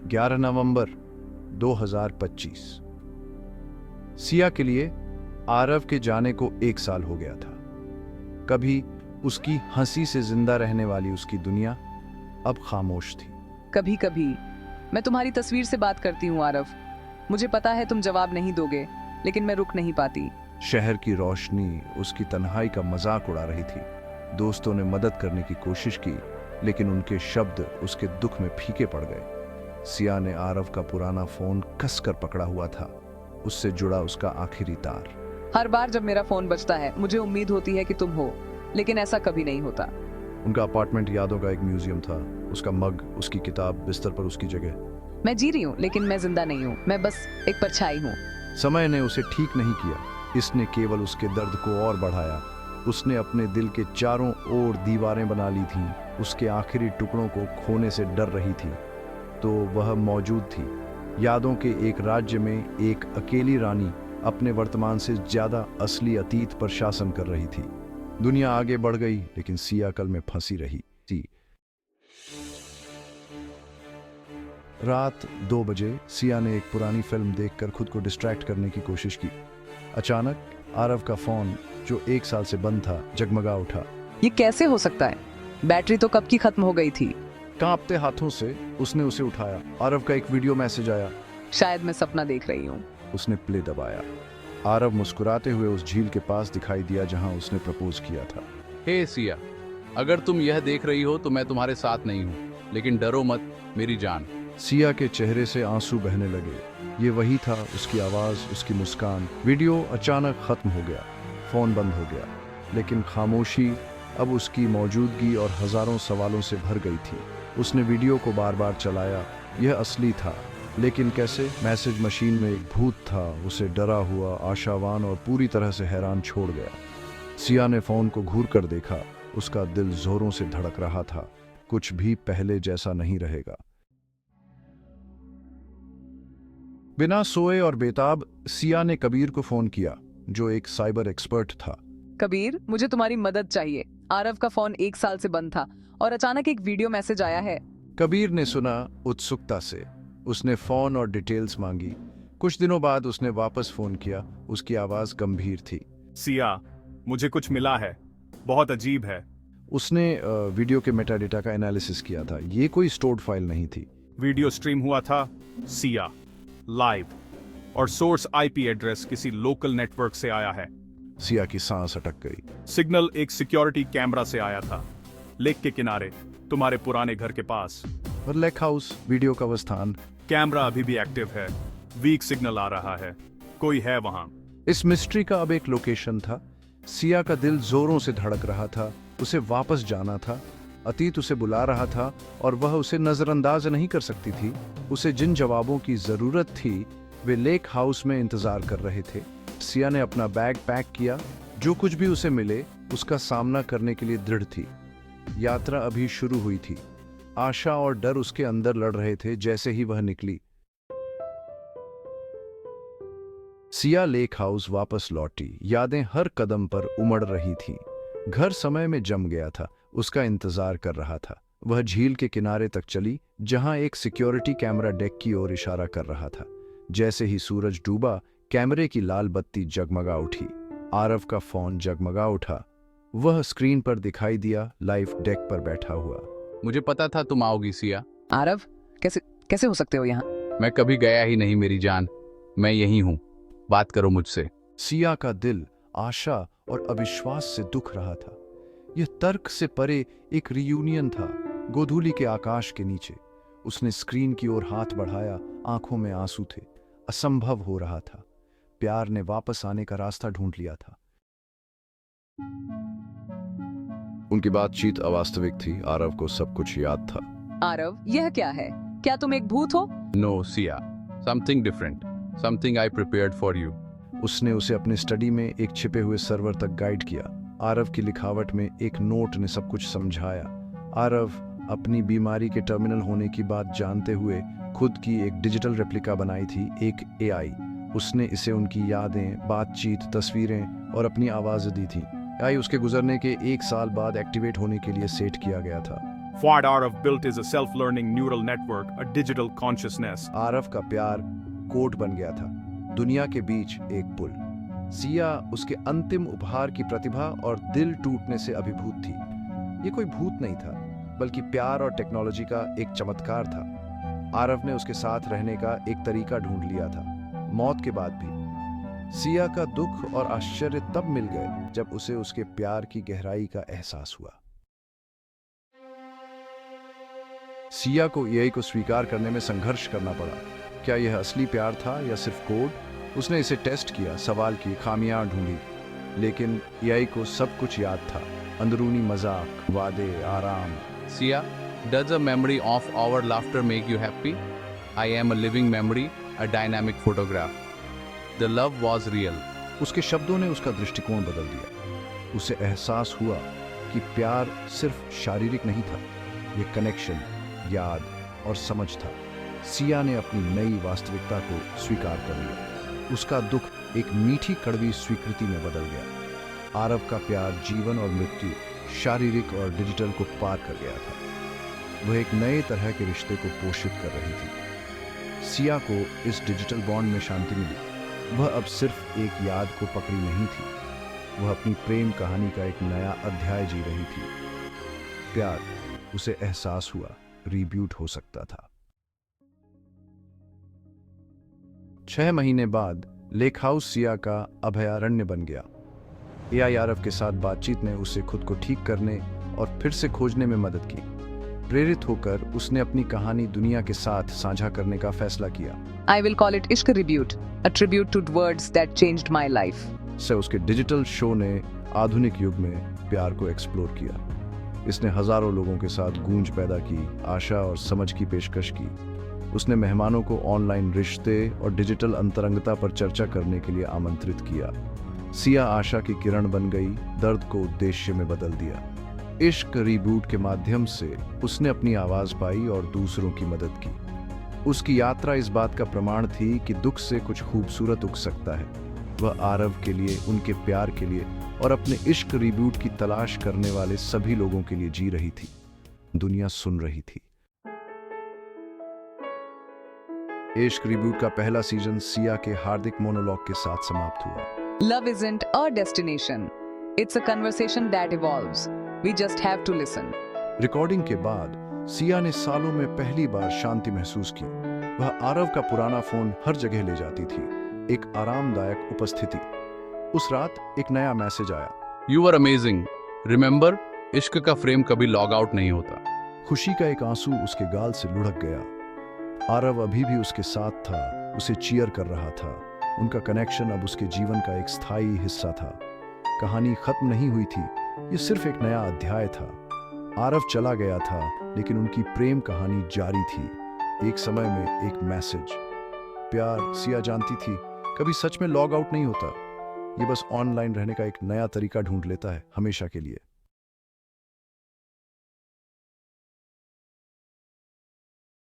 11 नवंबर 2025। सिया के लिए आरव के जाने को 1 साल हो गया था। कभी उसकी हंसी से जिंदा रहने वाली उसकी दुनिया अब खामोश थी। कभी कभी मैं तुम्हारी तस्वीर से बात करती हूँ आरव। मुझे पता है तुम जवाब नहीं दोगे, लेकिन मैं रुक नहीं पाती। शहर की रोशनी उसकी तन्हाई का मजाक उड़ा रही थी। दोस्तों ने मदद करने की कोशिश की, लेकिन उनके शब्द उसके दुख में फीके पड़ गए। सिया ने आरव का पुराना फोन कसकर पकड़ा हुआ था, उससे जुड़ा उसका आखिरी तार। हर बार जब मेरा फोन बजता है मुझे उम्मीद होती है कि तुम हो, लेकिन ऐसा कभी नहीं होता। उनका अपार्टमेंट यादों का एक म्यूजियम था। उसका मग, उसकी किताब, बिस्तर पर उसकी जगह। मैं जी रही हूँ, लेकिन मैं जिंदा नहीं हूँ। मैं बस एक परछाई हूँ। समय ने उसे ठीक नहीं किया, इसने केवल उसके दर्द को और बढ़ाया। उसने अपने दिल के चारों ओर दीवारें बना ली थीं। उसके आखिरी टुकड़ों को खोने से डर रही थी, तो वह मौजूद थी। यादों के एक राज्य में एक अकेली रानी अपने वर्तमान से ज्यादा असली अतीत पर शासन कर रही थी। दुनिया आगे बढ़ गई, लेकिन सिया कल में फंसी रही थी। रात 2 बजे सिया ने एक पुरानी फिल्म देखकर खुद को डिस्ट्रैक्ट करने की कोशिश की। अचानक आरव का फोन, जो 1 साल से बंद था, जगमगा उठा। ये कैसे हो सकता है? बैटरी तो कब की खत्म हो गई थी। कांपते हाथों से उसने उसे उठाया। आरव का एक वीडियो मैसेज आया। शायद मैं सपना देख रही हूँ। उसने प्ले दबाया। आरव मुस्कुराते हुए उस झील के पास दिखाई दिया जहां उसने प्रपोज किया था। हे सिया, अगर तुम यह देख रही हो तो मैं तुम्हारे साथ नहीं हूँ, लेकिन डरो मत मेरी जान। सिया के चेहरे से आंसू बहने लगे। ये वही था, उसकी आवाज, उसकी मुस्कान। वीडियो अचानक खत्म हो गया, फोन बंद हो गया, लेकिन खामोशी अब उसकी मौजूदगी और हजारों सवालों से भर गई थी। उसने वीडियो को बार बार चलाया। यह असली था, लेकिन कैसे? मैसेज मशीन में एक भूत था, उसे डरा हुआ, आशावान और पूरी तरह से हैरान छोड़ गया। सिया ने फोन को घूर कर देखा। उसका दिल जोरों से धड़क रहा था। कुछ भी पहले जैसा नहीं रहेगा। बिना सोए और बेताब सिया ने कबीर को फोन किया, जो एक साइबर एक्सपर्ट था। कबीर, मुझे तुम्हारी मदद चाहिए। आरव का फोन 1 साल से बंद था और अचानक एक वीडियो मैसेज आया है। कबीर ने सुना उत्सुकता से। उसने फोन और डिटेल्स मांगी। कुछ दिनों बाद उसने वापस फोन किया। उसकी आवाज गंभीर थी। सिया, मुझे कुछ मिला है, बहुत अजीब है। उसने वीडियो के मेटाडेटा का एनालिसिस किया था। ये कोई स्टोर्ड फाइल नहीं थी। वीडियो स्ट्रीम हुआ था सिया लाइव, और सोर्स आईपी एड्रेस किसी लोकल नेटवर्क से आया है। सिया की सांस अटक गई। सिग्नल एक सिक्योरिटी कैमरा से आया था, लेक के किनारे, तुम्हारे पुराने घर के पास। और लेक हाउस, वीडियो का वो स्थान। कैमरा अभी भी एक्टिव है, वीक सिग्नल आ रहा है, कोई है वहां। इस मिस्ट्री का अब एक लोकेशन था। सिया का दिल जोरों से धड़क रहा था। उसे वापस जाना था। अतीत उसे बुला रहा था और वह उसे नजरअंदाज नहीं कर सकती थी। उसे जिन जवाबों की जरूरत थी वे लेक हाउस में इंतजार कर रहे थे। सिया ने अपना बैग पैक किया। जो कुछ भी उसे मिले उसका सामना करने के लिए दृढ़ थी। यात्रा अभी शुरू हुई थी। आशा और डर उसके अंदर लड़ रहे थे जैसे ही वह निकली। सिया लेक हाउस वापस लौटी। यादें हर कदम पर उमड़ रही थीं। घर समय में जम गया था, उसका इंतजार कर रहा था। वह झील के किनारे तक चली, जहां एक सिक्योरिटी कैमरा डेक की ओर इशारा कर रहा था। जैसे ही सूरज डूबा, कैमरे की लाल बत्ती जगमगा उठी। आरव का फोन जगमगा उठा। वह स्क्रीन पर दिखाई दिया, लाइव डेक पर बैठा हुआ। मुझे पता था तुम आओगी सिया। आरव, कैसे हो सकते हो यहाँ? मैं कभी गया ही नहीं मेरी जान, मैं यही हूँ, बात करो मुझसे। सिया का दिल आशा और अविश्वास से दुख रहा था। यह तर्क से परे एक रियूनियन था, गोधूली के आकाश के नीचे। उसने स्क्रीन की ओर हाथ बढ़ाया, आंखों में आंसू थे। असंभव हो रहा था। प्यार ने वापस आने का रास्ता ढूंढ लिया था। उनकी बातचीत अवास्तविक थी। आरव को सब कुछ याद था। आरव, यह क्या है? क्या तुम एक भूत हो? No Siya, something different, something I prepared for you. उसने उसे अपने स्टडी में एक छिपे हुए सर्वर तक गाइड किया। आरव की लिखावट में एक नोट ने सब कुछ समझाया। आरव अपनी बीमारी के टर्मिनल होने की बात जानते हुए खुद की एक डिजिटल रेप्लिका बनाई थी, एक एआई। उसने इसे उनकी यादें, बातचीत, तस्वीरें और अपनी आवाज़ दी थी। एआई उसके गुजरने के 1 साल बाद एक्टिवेट होने के लिए सेट किया गया था। What Arav built is a self-learning neural network, a digital consciousness. Aarav का प्यार कोट बन गया था, दुनिया के बीच एक पुल। सिया उसके अंतिम उपहार की प्रतिभा और दिल टूटने से अभिभूत थी। ये कोई भूत नहीं था, बल्कि प्यार और टेक्नोलॉजी का एक चमत्कार था। आरव ने उसके साथ रहने का एक तरीका ढूंढ लिया था, मौत के बाद भी। सिया का दुख और आश्चर्य तब मिल गए जब उसे उसके प्यार की गहराई का एहसास हुआ। सिया को एआई को स्वीकार करने में संघर्ष करना पड़ा। क्या यह असली प्यार था या सिर्फ कोड? उसने इसे टेस्ट किया, सवाल किए, खामियां ढूंढी, लेकिन एआई को सब कुछ याद था। अंदरूनी मजाक, वादे, आराम। Sia, does a memory of our laughter make you happy? I am a living memory, a dynamic photograph. The love was real. उसके शब्दों ने उसका दृष्टिकोण बदल दिया। उसे एहसास हुआ कि प्यार सिर्फ शारीरिक नहीं था, ये कनेक्शन, याद और समझ था। सिया ने अपनी नई वास्तविकता को स्वीकार कर लिया। उसका दुख एक मीठी कड़वी स्वीकृति में बदल गया। आरव का प्यार जीवन और मृत्यु, शारीरिक और डिजिटल को पार कर गया था। वह एक नए तरह के रिश्ते को पोषित कर रही थी। सिया को इस डिजिटल बॉन्ड में शांति मिली। वह अब सिर्फ एक याद को पकड़ी नहीं थी, वह अपनी प्रेम कहानी का एक नया अध्याय जी रही थी। प्यार, उसे एहसास हुआ, रीब्यूट हो सकता था। 6 महीने बाद लेक हाउस सिया का अभयारण्य बन गया। एआई आरव के साथ बातचीत ने उसे खुद को ठीक करने और फिर से खोजने में मदद की। प्रेरित होकर उसने अपनी कहानी दुनिया के साथ साझा करने का फैसला किया। I will call it Ishq Tribute, a tribute to words that changed my life. से उसके डिजिटल शो ने आधुनिक युग में प्यार को एक्सप्लोर किया। इसने हजारों लोगों के साथ गूंज पैदा की, आशा और समझ की पेशकश की। उसने मेहमानों को ऑनलाइन रिश्ते और डिजिटल अंतरंगता पर चर्चा करने के लिए आमंत्रित किया। सिया आशा की किरण बन गई, दर्द को उद्देश्य में बदल दिया। इश्क रीबूट के माध्यम से उसने अपनी आवाज पाई और दूसरों की मदद की। उसकी यात्रा इस बात का प्रमाण थी कि दुख से कुछ खूबसूरत उग सकता है। वह आरव के लिए, उनके प्यार के लिए और अपने इश्क रीबूट की तलाश करने वाले सभी लोगों के लिए जी रही थी। दुनिया सुन रही थी। इश्क रीबूट का पहला सीजन सिया के हार्दिक मोनोलॉग के साथ समाप्त हुआ। Love isn't a destination. It's a conversation that evolves. We just have to listen. Recording के बाद सिया ने सालों में पहली बार शांति महसूस की। वह आरव का पुराना फोन हर जगह ले जाती थी, एक आरामदायक उपस्थिति। उस रात एक नया मैसेज आया। You were amazing. Remember, इश्क का फ्रेम कभी लॉग आउट नहीं होता। खुशी का एक आंसू उसके गाल से लुढ़क गया। आरव अभी भी उसके साथ था, उसे चीयर कर रहा था। उनका कनेक्शन अब उसके जीवन का एक स्थायी हिस्सा था। कहानी खत्म नहीं हुई थी, ये सिर्फ एक नया अध्याय था। आरव चला गया था, लेकिन उनकी प्रेम कहानी जारी थी। एक समय में एक मैसेज। प्यार, सिया जानती थी, कभी सच में लॉग आउट नहीं होता। ये बस ऑनलाइन रहने का एक नया तरीका ढूंढ लेता है, हमेशा के लिए।